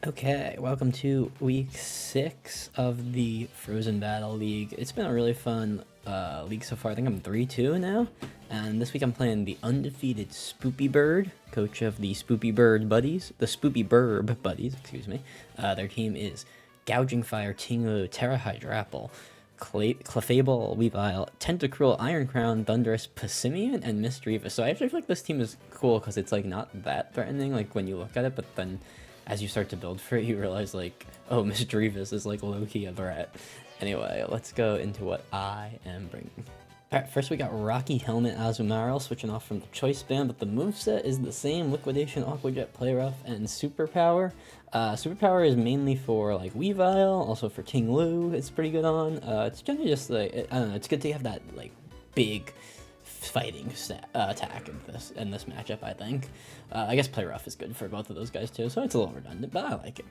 Okay, welcome to week 6 of the Frozen Battle League. It's been a really fun league so far. I think I'm 3-2 now. And this week I'm playing the undefeated Spoopy Bird, coach of the Spoopy Bird Buddies. The Spoopy Burb Buddies, excuse me. Their team is Gouging Fire, Tinglu, Tera Hydrapple, Clefable, Weavile, Tentacruel, Iron Crown, Thunderous, Passimian, and Misdreavus. So I actually feel like this team is cool because it's like not that threatening like when you look at it, but then as you start to build for it, you realize like, oh, Misdreavus is like low-key a threat. Anyway, let's go into what I am bringing. Alright, first we got Rocky Helmet Azumarill, switching off from the Choice Band, but the moveset is the same: Liquidation, Aqua Jet, Play Rough, and Superpower. Superpower is mainly for like Weavile, also for Tinglu, it's pretty good on. It's generally just like, I don't know, it's good to have that like big fighting attack in this matchup, I think. I guess Play Rough is good for both of those guys too, so it's a little redundant, but I like it.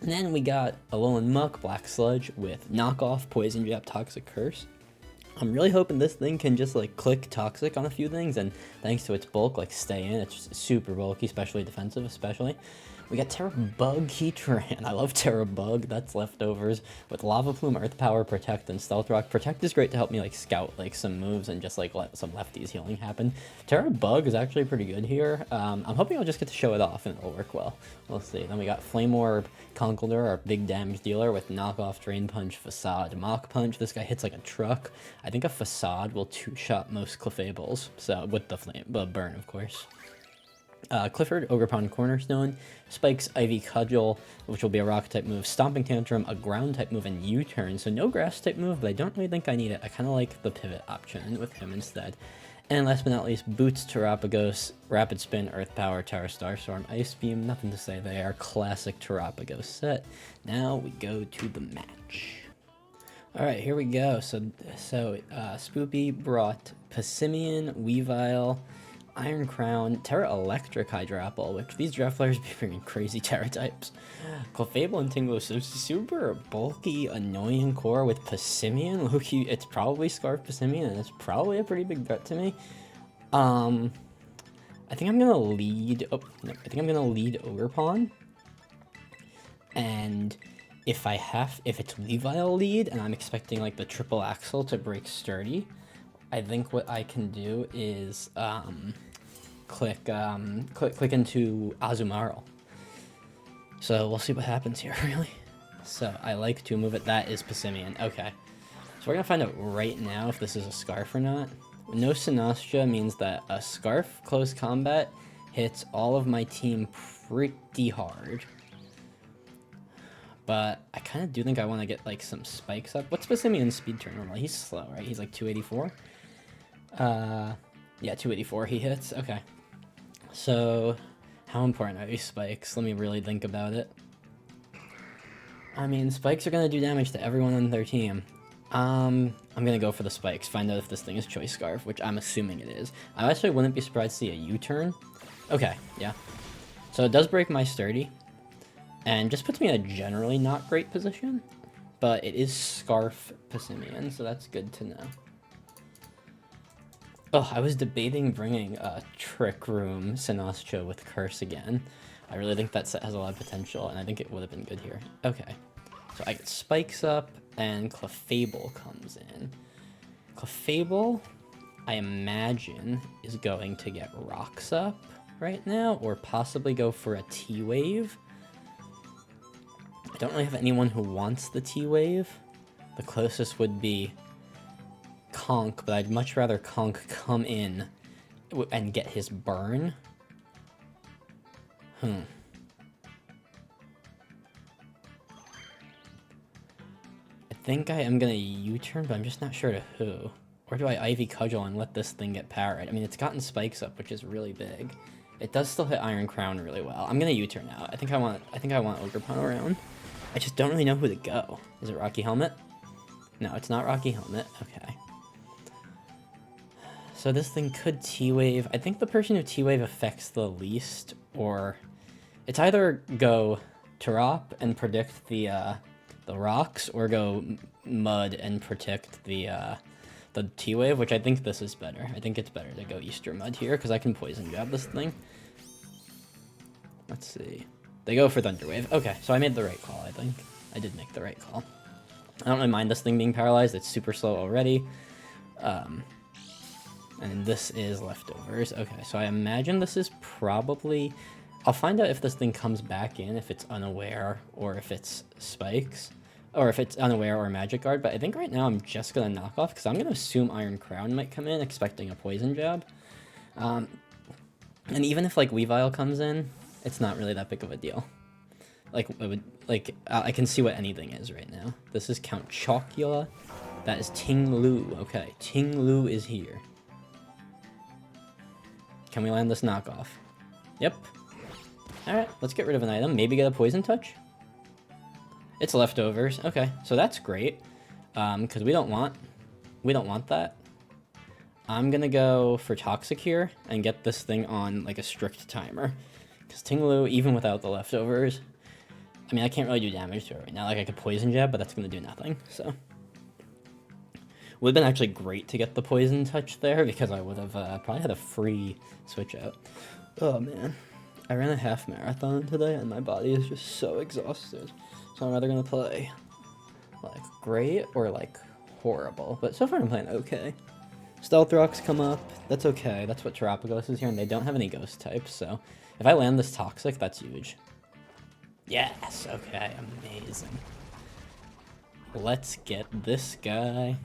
And then we got Alolan Muck, Black Sludge with Knockoff, Poison Jab, Toxic Curse. I'm really hoping this thing can just like click Toxic on a few things, and thanks to its bulk, like stay in. It's just super bulky, especially defensive, especially. We got Tera Bug Heatran. I love Tera Bug. That's leftovers with Lava Plume, Earth Power, Protect, and Stealth Rock. Protect is great to help me like scout like some moves and just like let some lefties healing happen. Tera Bug is actually pretty good here. I'm hoping I'll just get to show it off and it'll work well. We'll see. Then we got Flame Orb, Conkeldurr, our big damage dealer with Knockoff, Drain Punch, Facade, Mach Punch. This guy hits like a truck. I think a Facade will two-shot most Clefables, so with the burn, of course. Clifford, Ogerpon Cornerstone, Spikes, Ivy Cudgel, which will be a rock-type move, Stomping Tantrum, a ground-type move, and U-Turn. So no grass-type move, but I don't really think I need it. I kind of like the pivot option with him instead. And last but not least, Boots, Terapagos, Rapid Spin, Earth Power, Terra Starstorm, Ice Beam. Nothing to say there. Classic Terapagos set. Now we go to the match. Alright, here we go. So Spoopy brought Passimian, Weavile, Iron Crown, Tera Electric Hydrapple, which these draft players be bringing crazy Tera types. Clefable and Tinglu, so super bulky, annoying core with Passimian. Loki, it's probably Scarf Passimian, and it's probably a pretty big threat to me. I think I'm gonna lead. Oh, no, I think I'm gonna lead Ogerpon. And if it's Weavile lead, and I'm expecting like the triple axle to break Sturdy, I think what I can do is click into Azumarill. So we'll see what happens here, really. So I like to move it. That is Passimian. Okay. So we're gonna find out right now if this is a Scarf or not. No Sinastcha means that a Scarf close combat hits all of my team pretty hard. But I kind of do think I want to get like some spikes up. What's Passimian's speed turn normally? He's slow, right? He's like 284. Yeah, 284 he hits. Okay. So, how important are these spikes? Let me really think about it. I mean, spikes are gonna do damage to everyone on their team. I'm gonna go for the spikes. Find out if this thing is Choice Scarf, which I'm assuming it is. I actually wouldn't be surprised to see a U-turn. Okay, yeah. So it does break my Sturdy, and just puts me in a generally not great position. But it is Scarf Passimian, so that's good to know. Oh, I was debating bringing a Trick Room Sinastcha with Curse again. I really think that set has a lot of potential, and I think it would have been good here. Okay, so I get Spikes up, and Clefable comes in. Clefable, I imagine, is going to get Rocks up right now, or possibly go for a T-Wave. I don't really have anyone who wants the T-Wave. The closest would be Conk, but I'd much rather Conk come in and get his burn. I think I am gonna U-turn, but I'm just not sure to who. Or do I Ivy Cudgel and let this thing get parried? I mean, it's gotten spikes up, which is really big. It does still hit Iron Crown really well. I'm gonna U-turn now. I think I want Ogerpon around. I just don't really know who to go. Is it Rocky Helmet? No, it's not Rocky Helmet. Okay. So this thing could T-Wave. I think the person who T-Wave affects the least, or it's either go Terop and predict the rocks, or go Mud and predict the T-Wave, which I think this is better. I think it's better to go Easter Mud here, because I can Poison Jab this thing. Let's see. They go for Thunder Wave. Okay, so I made the right call, I think. I did make the right call. I don't really mind this thing being paralyzed. It's super slow already. And this is leftovers. Okay, so I imagine this is probably... I'll find out if this thing comes back in, if it's unaware, or if it's spikes. Or if it's unaware or magic guard, but I think right now I'm just going to knock off, because I'm going to assume Iron Crown might come in, expecting a poison jab. And even if, like, Weavile comes in, it's not really that big of a deal. Like, it would, like, I can see what anything is right now. This is Count Chocula. That is Ting Lu. Okay, Ting Lu is here. Can we land this knockoff? Yep. Alright, let's get rid of an item. Maybe get a Poison Touch? It's leftovers. Okay, so that's great. Because we don't want that. I'm gonna go for Toxic here and get this thing on like a strict timer. Because Ting Lu, even without the leftovers, I mean, I can't really do damage to it right now. Like, I could Poison Jab, but that's gonna do nothing, so. Would have been actually great to get the Poison Touch there, because I would have probably had a free switch out. Oh, man. I ran a half marathon today, and my body is just so exhausted. So I'm either going to play, like, great or, like, horrible. But so far I'm playing okay. Stealth Rocks come up. That's okay. That's what Terapagos is here, and they don't have any ghost types, so if I land this Toxic, that's huge. Yes! Okay, amazing. Let's get this guy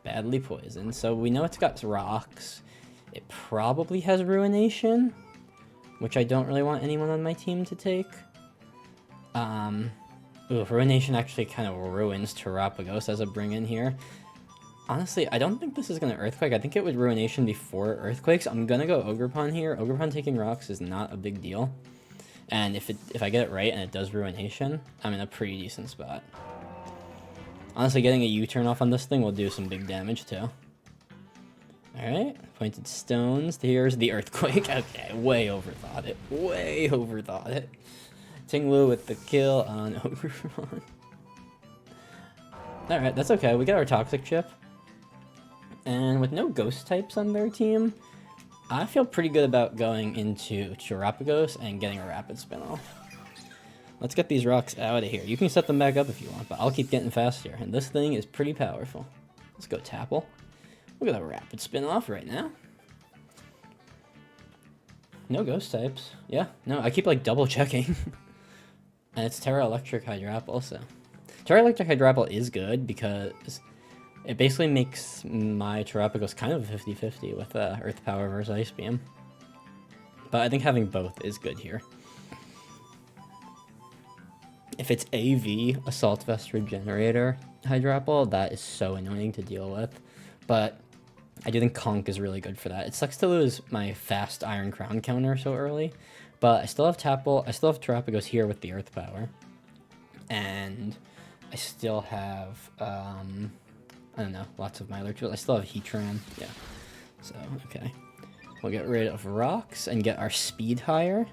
badly poisoned. So we know it's got rocks. It probably has Ruination, which I don't really want anyone on my team to take. Ooh, Ruination actually kind of ruins Terapagos as a bring-in here. Honestly, I don't think this is going to Earthquake. I think it would Ruination before Earthquakes. I'm going to go Ogerpon here. Ogerpon taking rocks is not a big deal. And if I get it right and it does Ruination, I'm in a pretty decent spot. Honestly, getting a U-turn off on this thing will do some big damage, too. Alright, Pointed Stones. Here's the Earthquake. Okay, way overthought it. Way overthought it. Ting Lu with the kill on Ogerpon. Alright, that's okay. We got our Toxic chip. And with no ghost types on their team, I feel pretty good about going into Terapagos and getting a Rapid Spin off. Let's get these rocks out of here. You can set them back up if you want, but I'll keep getting faster. And this thing is pretty powerful. Let's go Tapple. We'll get a Rapid Spin off right now. No ghost types. Yeah, no, I keep like double checking. And it's Tera Electric Hydrapple, so. Tera Electric Hydrapple is good because it basically makes my Terapagos kind of 50-50 with Earth Power versus Ice Beam. But I think having both is good here. If it's AV, Assault Vest Regenerator Hydrapple, that is so annoying to deal with. But I do think Conk is really good for that. It sucks to lose my fast Iron Crown counter so early, but I still have Tapple. I still have Terapagos here with the Earth Power. And I still have, I don't know, lots of my other tools. I still have Heatran, yeah. So, okay. We'll get rid of rocks and get our speed higher.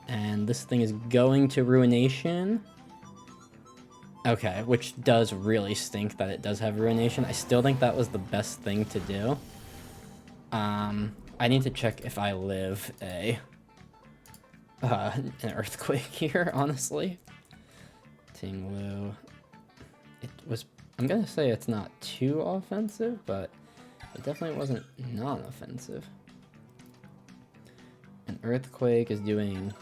And this thing is going to Ruination. Okay, which does really stink that it does have Ruination. I still think that was the best thing to do. I need to check if I live an Earthquake here, honestly. Ting Lu. It was, I'm gonna say it's not too offensive, but it definitely wasn't non-offensive. An Earthquake is doing...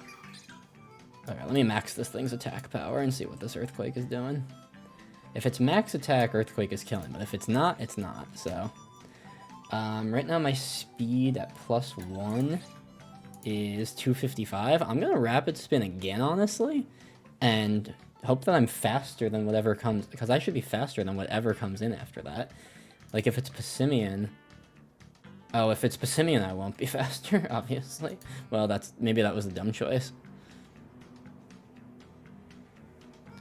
Alright, let me max this thing's attack power and see what this Earthquake is doing. If it's max attack, Earthquake is killing, but if it's not, it's not, so. Right now my speed at +1 is 255. I'm gonna Rapid Spin again, honestly, and hope that I'm faster than whatever comes, because I should be faster than whatever comes in after that. Like, if it's Passimian... Oh, if it's Passimian, I won't be faster, obviously. Well, maybe that was a dumb choice.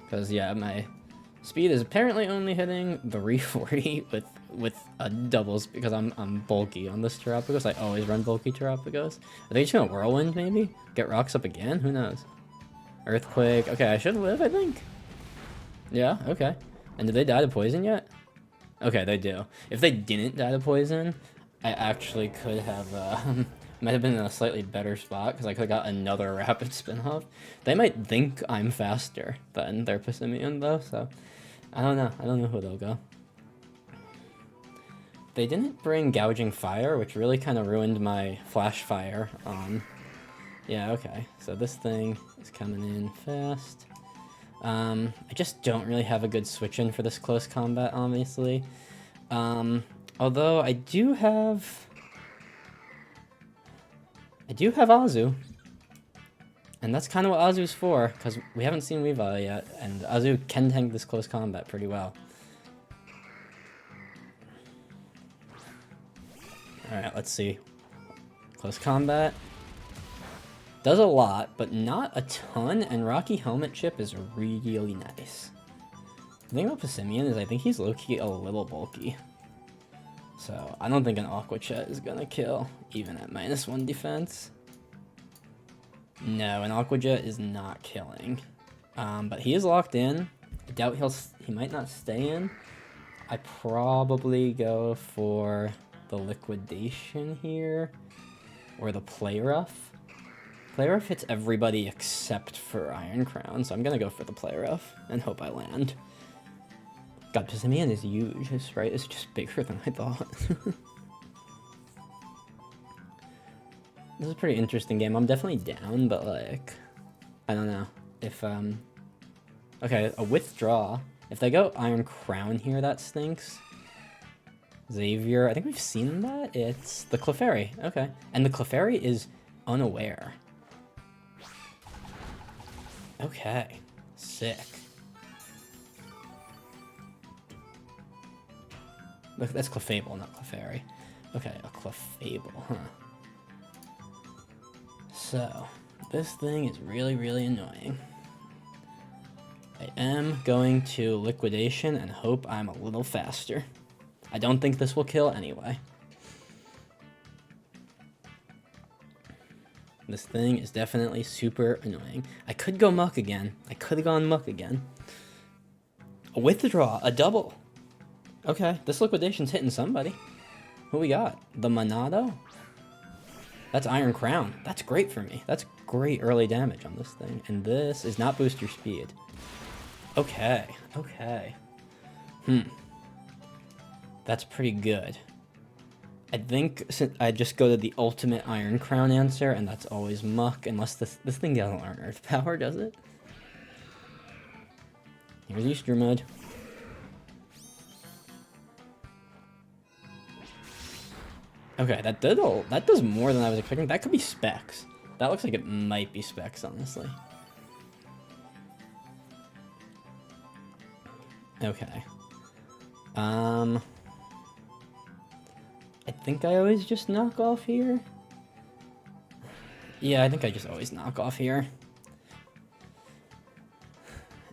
Because, yeah, my speed is apparently only hitting 340 with a doubles because I'm bulky on this Terapagos. I always run bulky Terapagos. Are they just going to Whirlwind, maybe? Get rocks up again? Who knows? Earthquake. Okay, I should live, I think. Yeah, okay. And did they die to poison yet? Okay, they do. If they didn't die to poison, I actually could have Might have been in a slightly better spot because I could have got another rapid spin-off. They might think I'm faster than their Passimian though, so I don't know. I don't know who they'll go. They didn't bring Gouging Fire, which really kind of ruined my Flash Fire. Yeah, okay. So this thing is coming in fast. I just don't really have a good switch in for this close combat, obviously. Although I do have Azu. And that's kind of what Azu's for, because we haven't seen Weavile yet, and Azu can tank this close combat pretty well. Alright, let's see. Close combat. Does a lot, but not a ton, and Rocky Helmet Chip is really nice. The thing about Passimian is I think he's low-key a little bulky. So, I don't think an Aqua Jet is gonna kill, even at -1 defense. No, an Aqua Jet is not killing. But he is locked in. I doubt he might not stay in. I probably go for the Liquidation here, or the Play Rough. Play Rough hits everybody except for Iron Crown, so I'm gonna go for the Play Rough and hope I land. God, Passimian is huge. His sprite is just bigger than I thought. This is a pretty interesting game. I'm definitely down, but like, I don't know. If, okay, a Withdraw. If they go Iron Crown here, that stinks. Xavier, I think we've seen that. It's the Clefairy. Okay. And the Clefairy is unaware. Okay. Sick. Look, that's Clefable, not Clefairy. Okay, a Clefable, huh. So, this thing is really, really annoying. I am going to Liquidation and hope I'm a little faster. I don't think this will kill anyway. This thing is definitely super annoying. I could go Muck again. I could have gone Muck again. A Withdraw, a double. Okay, this Liquidation's hitting somebody. Who we got? The Monado? That's Iron Crown. That's great for me. That's great early damage on this thing. And this is not boost your speed. Okay, okay. That's pretty good. I think I just go to the ultimate Iron Crown answer, and that's always Muck, unless this thing doesn't learn Earth Power, does it? Here's Easter Mud. Okay, that does more than I was expecting. That could be Specs. That looks like it might be Specs, honestly. Okay. I think I always just knock off here. Yeah, I think I just always knock off here.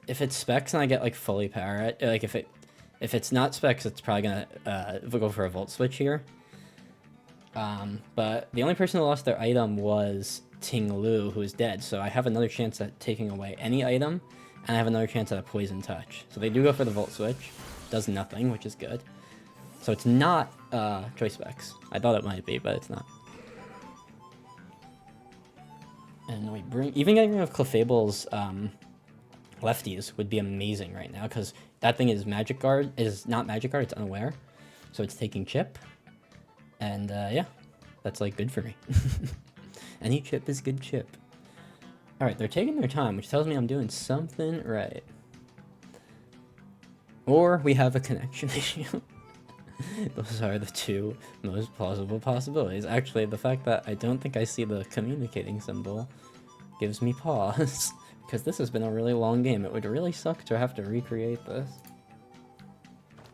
If it's Specs and I get like fully power, like if it's not Specs, it's probably gonna go for a Volt Switch here. But the only person who lost their item was Ting Lu, who is dead, so I have another chance at taking away any item, and I have another chance at a Poison Touch. So they do go for the Volt Switch. Does nothing, which is good. So it's not Choice Specs. I thought it might be, but it's not. And we bring... Even getting rid of Clefable's lefties would be amazing right now, because that thing is Magic Guard. Is not Magic Guard, it's unaware. So it's taking Chip. And yeah, that's like good for me. Any chip is good chip. Alright, they're taking their time, which tells me I'm doing something right. Or we have a connection issue. Those are the two most plausible possibilities. Actually, the fact that I don't think I see the communicating symbol gives me pause. Because this has been a really long game. It would really suck to have to recreate this.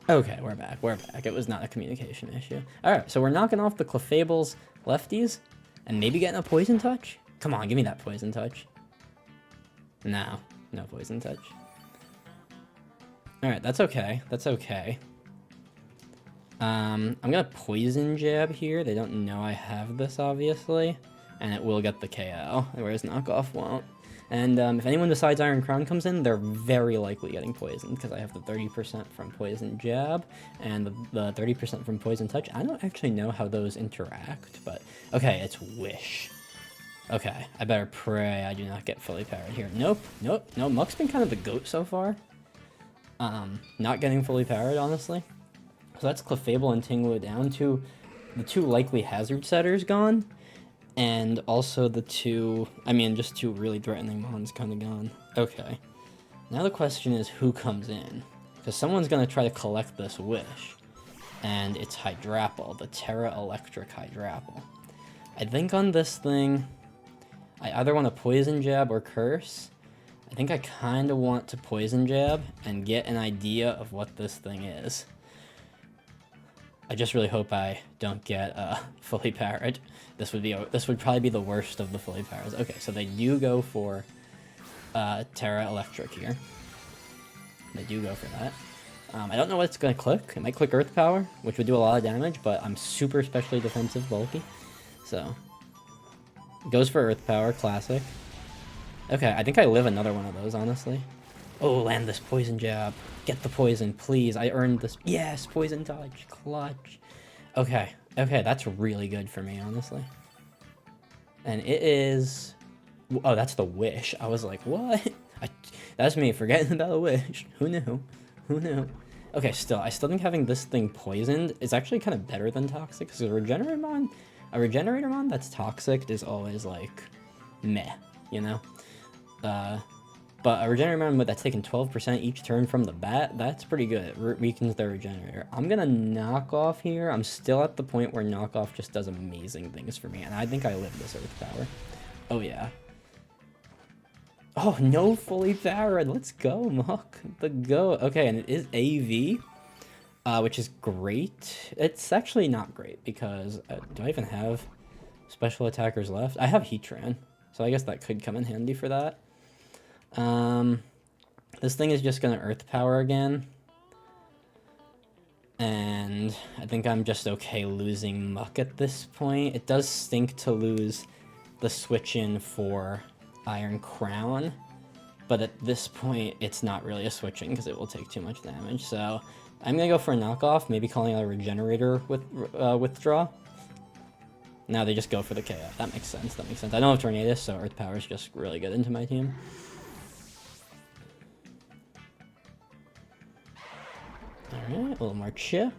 Okay, we're back. We're back. It was not a communication issue. Alright, so we're knocking off the Clefable's lefties. And maybe getting a Poison Touch? Come on, give me that Poison Touch. No. No Poison Touch. Alright, that's okay. That's okay. I'm gonna Poison Jab here. They don't know I have this, obviously. And it will get the KO, whereas Knockoff won't. And if anyone besides Iron Crown comes in, they're very likely getting poisoned because I have the 30% from Poison Jab and the 30% from Poison Touch. I don't actually know how those interact, but okay, it's Wish. Okay, I better pray I do not get fully parried here. Nope, nope, no, Muck's been kind of the GOAT so far. Not getting fully parried, honestly. So that's Clefable and Tinglu down to the two likely hazard setters gone. And also the two, I mean, just two really threatening mons kind of gone. Okay. Now the question is who comes in? Because someone's going to try to collect this Wish. And it's Hydrapple, the Tera Electric Hydrapple. I think on this thing, I either want to Poison Jab or Curse. I think I kind of want to Poison Jab and get an idea of what this thing is. I just really hope I don't get fully parried. This would probably be the worst of the fully parries. Okay, so they do go for Tera Electric here. They do go for that. I don't know what it's gonna click. It might click Earth Power, which would do a lot of damage, but I'm super specially defensive bulky, so goes for Earth Power, classic. Okay, I think I live another one of those, honestly. Oh, land this Poison Jab. Get the poison, please. I earned this. Yes, Poison Touch. Clutch. Okay. Okay, that's really good for me, honestly. And it is... Oh, that's the Wish. I was like, what? That's me forgetting about a Wish. Who knew? Who knew? Okay, I still think having this thing poisoned is actually kind of better than Toxic, because a Regenerator Mon that's Toxic is always, like, meh, you know? But a Regenerator Mon that's taking 12% each turn from the bat, that's pretty good. It weakens their Regenerator. I'm gonna knock off here. I'm still at the point where knockoff just does amazing things for me, and I think I live this Earth Power. Oh, yeah. Oh, no fully parried. Let's go, Muck. The go. Okay, and it is AV, which is great. It's actually not great because do I even have special attackers left? I have Heatran, so I guess that could come in handy for that. This thing is just gonna Earth Power again. And I think I'm just okay losing Muck at this point. It does stink to lose the switch in for Iron Crown, but at this point, it's not really a switch in because it will take too much damage. So I'm gonna go for a knockoff, maybe calling out a Regenerator with withdraw. Now they just go for the KO. That makes sense. That makes sense. I don't have Tornadus, so Earth Power is just really good into my team. Alright, a little more chip.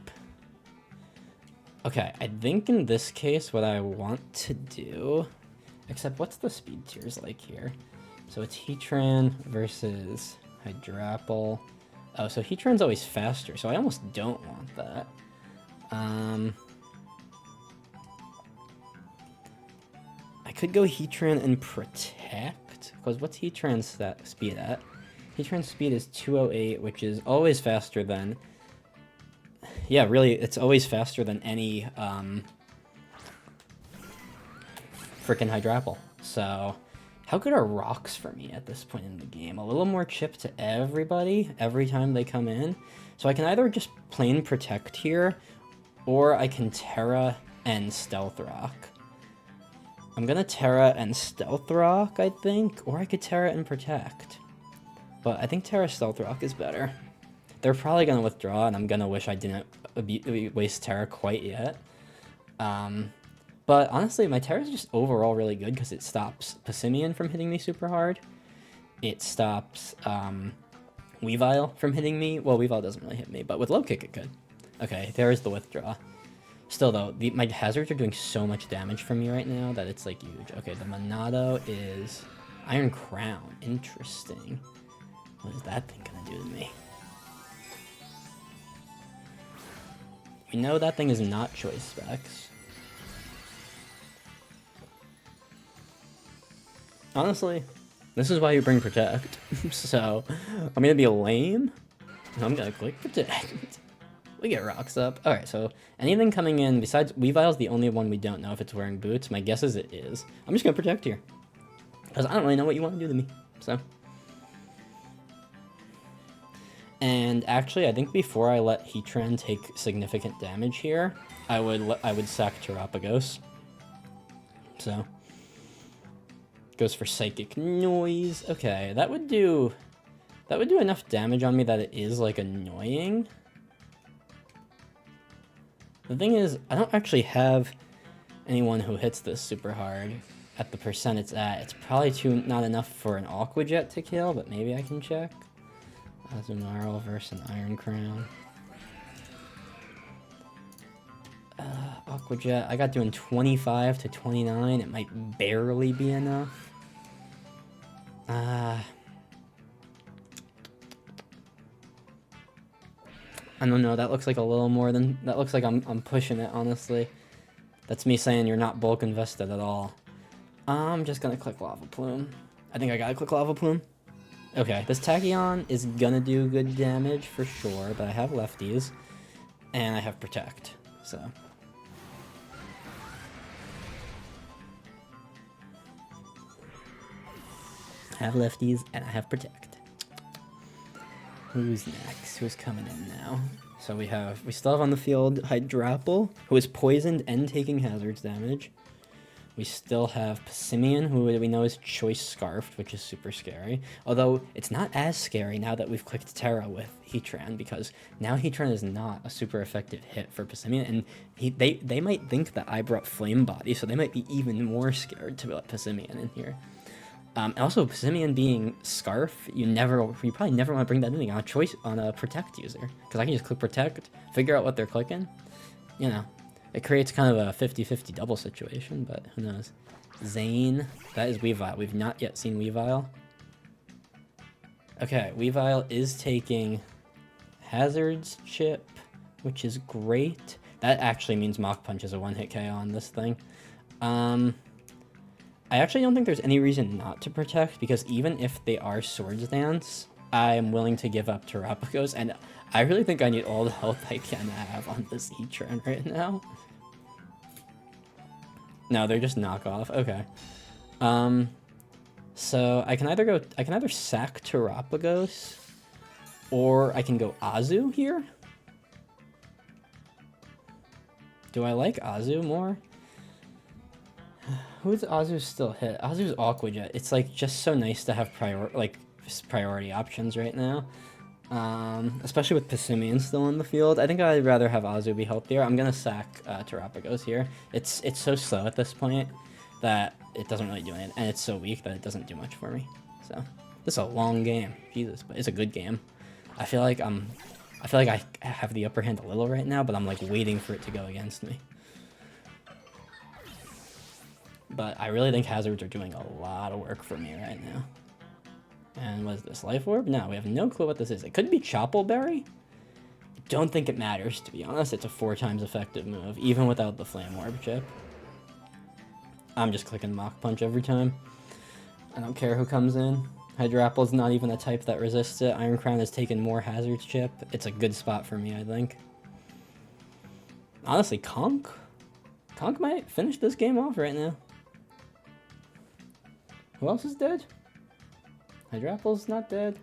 Okay, I think in this case what I want to do... Except what's the speed tiers like here? So it's Heatran versus Hydrapple. Oh, so Heatran's always faster, so I almost don't want that. I could go Heatran and Protect, because what's Heatran's speed at? Heatran's speed is 208, which is always faster than... Yeah, really, it's always faster than any freaking Hydrapple. So, how good are rocks for me at this point in the game? A little more chip to everybody every time they come in. So I can either just plain Protect here, or I can Tera and Stealth Rock. I'm gonna Tera and Stealth Rock, I think, or I could Tera and Protect. But I think Tera Stealth Rock is better. They're probably gonna withdraw, and I'm gonna wish I didn't waste Tera quite yet. But honestly, my Tera is just overall really good because it stops Passimian from hitting me super hard. It stops Weavile from hitting me. Well, Weavile doesn't really hit me, but with low kick it could. Okay, there's the withdraw. Still though, my hazards are doing so much damage for me right now that it's like huge. Okay, the Monado is Iron Crown. Interesting. What is that thing gonna do to me? We know that thing is not choice specs. Honestly, this is why you bring Protect. So, I'm gonna be lame. I'm gonna click Protect. We get rocks up. Alright, so anything coming in besides Weavile's the only one we don't know if it's wearing boots. My guess is it is. I'm just gonna Protect here. Because I don't really know what you want to do to me. So. And actually, I think before I let Heatran take significant damage here, I would sack Terapagos. So. Goes for Psychic Noise. Okay, that would do enough damage on me that it is, like, annoying. The thing is, I don't actually have anyone who hits this super hard at the percent it's at. It's probably not enough for an Aqua Jet to kill, but maybe I can check. Azumarill versus an Iron Crown. Aqua Jet, I got doing 25 to 29. It might barely be enough. I don't know, that looks like a little more than... That looks like I'm pushing it, honestly. That's me saying you're not bulk invested at all. I'm just gonna click Lava Plume. I think I gotta click Lava Plume. Okay, this Tachyon is gonna do good damage for sure, but I have lefties. And I have Protect, so... I have lefties, and I have Protect. Who's next? Who's coming in now? So we still have on the field Hydrapple, who is poisoned and taking hazards damage. We still have Passimian, who we know is Choice Scarfed, which is super scary. Although, it's not as scary now that we've clicked Tera with Heatran, because now Heatran is not a super effective hit for Passimian, and they might think that I brought Flame Body, so they might be even more scared to let Passimian in here. Also, Passimian being Scarf, you probably never want to bring that in on a Protect user, because I can just click Protect, figure out what they're clicking, you know. It creates kind of a 50-50 double situation, but who knows. Zane, that is Weavile. We've not yet seen Weavile. Okay, Weavile is taking Hazards Chip, which is great. That actually means Mach Punch is a one-hit KO on this thing. I actually don't think there's any reason not to Protect, because even if they are Swords Dance, I'm willing to give up Terapagos, and I really think I need all the health I can have on this Heatran right now. No, they're just knockoff. Okay. So I can either sack Terapagos, or I can go Azu here. Do I like Azu more? Who's Azu still hit? Azu's Aqua Jet. It's like just so nice to have priority options right now. Especially with Passimian still in the field. I think I'd rather have Azu be healthier. I'm gonna sack Terapagos here. It's so slow at this point that it doesn't really do anything, and it's so weak that it doesn't do much for me. So this is a long game, Jesus, but it's a good game. I feel like I have the upper hand a little right now, but I'm like waiting for it to go against me. But I really think hazards are doing a lot of work for me right now. And what is this, Life Orb? No, we have no clue what this is. It could be Choppleberry. Don't think it matters, to be honest. It's a 4 times effective move, even without the Flame Orb chip. I'm just clicking Mach Punch every time. I don't care who comes in. Hydrapple's not even a type that resists it. Iron Crown has taken more hazards chip. It's a good spot for me, I think. Honestly, Conk might finish this game off right now. Who else is dead? Hydrapple's not dead.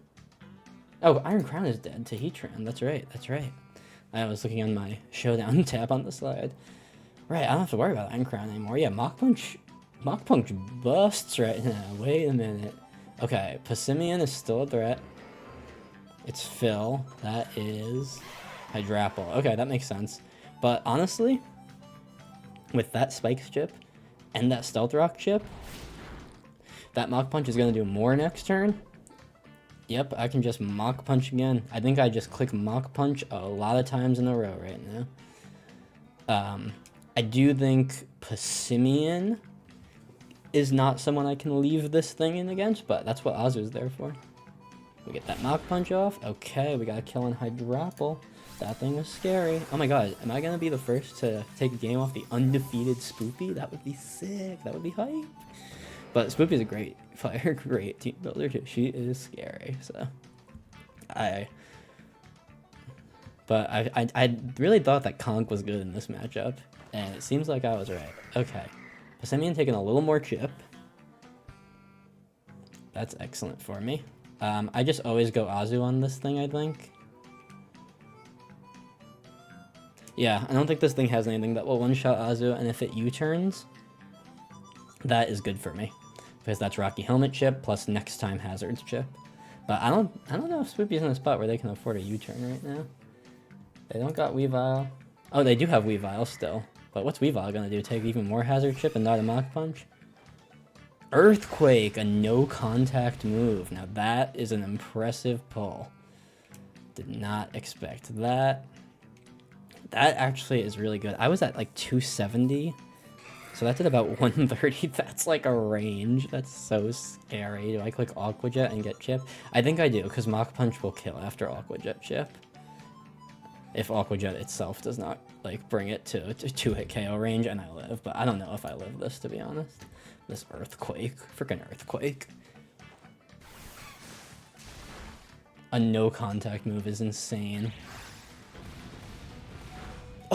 Oh, Iron Crown is dead to Heatran. That's right, that's right. I was looking on my Showdown tab on the slide. Right, I don't have to worry about Iron Crown anymore. Yeah, Mach Punch busts right now. Wait a minute. Okay, Passimian is still a threat. It's Phil. That is Hydrapple. Okay, that makes sense. But honestly, with that Spikes chip and that Stealth Rock chip, that Mach Punch is going to do more next turn. Yep, I can just Mach Punch again. I think I just click Mach Punch a lot of times in a row right now. I do think Passimian is not someone I can leave this thing in against, but that's what Azu is there for. We get that Mach Punch off. Okay, we got a kill on Hydrapple. That thing was scary. Oh my god, am I going to be the first to take a game off the undefeated Spoopy? That would be sick. That would be hype. But Spoopy is a great player, great team builder too. She is scary, so I really thought that Conk was good in this matchup, and it seems like I was right. Okay, Passimian taking a little more chip. That's excellent for me. I just always go Azu on this thing, I think. Yeah, I don't think this thing has anything that will one-shot Azu, and if it U-turns, that is good for me. because that's Rocky Helmet chip plus next time Hazard's chip. But I don't know if Spoopy's in a spot where they can afford a U-turn right now. They don't got Weavile. Oh, they do have Weavile still. But what's Weavile gonna do? Take even more Hazard chip and not a Mach Punch? Earthquake, a no contact move. Now that is an impressive pull. Did not expect that. That actually is really good. I was at like 270. So that did about 130. That's like a range. That's so scary. Do I click Aqua Jet and get chip? I think I do, because Mach Punch will kill after Aqua Jet chip. If Aqua Jet itself does not like bring it to a 2-hit KO range and I live. But I don't know if I live this, to be honest. This Earthquake. Freaking Earthquake. A no contact move is insane.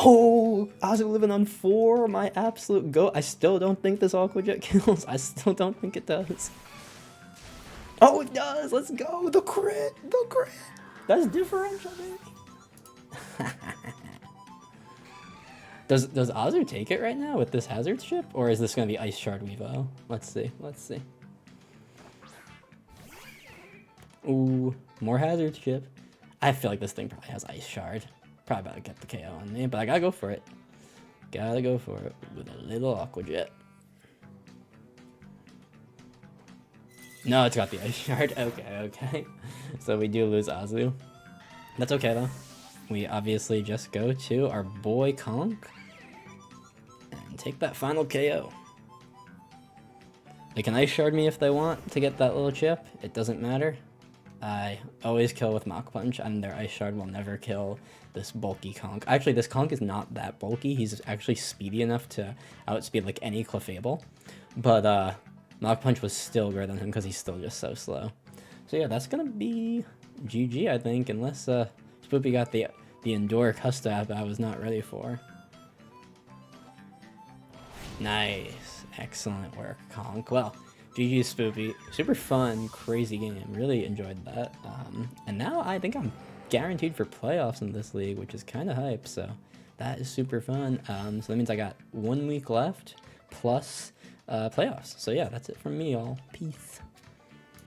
Oh, Ozzy living on 4, my absolute goat. I still don't think this Aqua Jet kills. I still don't think it does. Oh, it does. Let's go. The crit. The crit. That's differential, baby. Does Azu take it right now with this Hazard chip? Or is this going to be Ice Shard Weavile? Let's see. Let's see. Ooh, more Hazard chip. I feel like this thing probably has Ice Shard. Probably about to get the KO on me, but I gotta go for it. Gotta go for it with a little Aqua Jet. No, it's got the Ice Shard. Okay, okay. So we do lose Azu. That's okay, though. We obviously just go to our boy Conk and take that final KO. They can Ice Shard me if they want to get that little chip. It doesn't matter. I always kill with Mach Punch, and their Ice Shard will never kill this bulky Conk. Actually, this Conk is not that bulky. He's actually speedy enough to outspeed like any Clefable. But Mach Punch was still greater than him because he's still just so slow. So yeah, that's gonna be GG, I think, unless Spoopy got the Endure custom I was not ready for. Nice. Excellent work, Conk. Well, GG Spoopy. Super fun, crazy game. Really enjoyed that. And now I think I'm guaranteed for playoffs in this league, which is kind of hype. So that is super fun. So that means I got 1 week left plus playoffs. So yeah, that's it from me, all. Peace.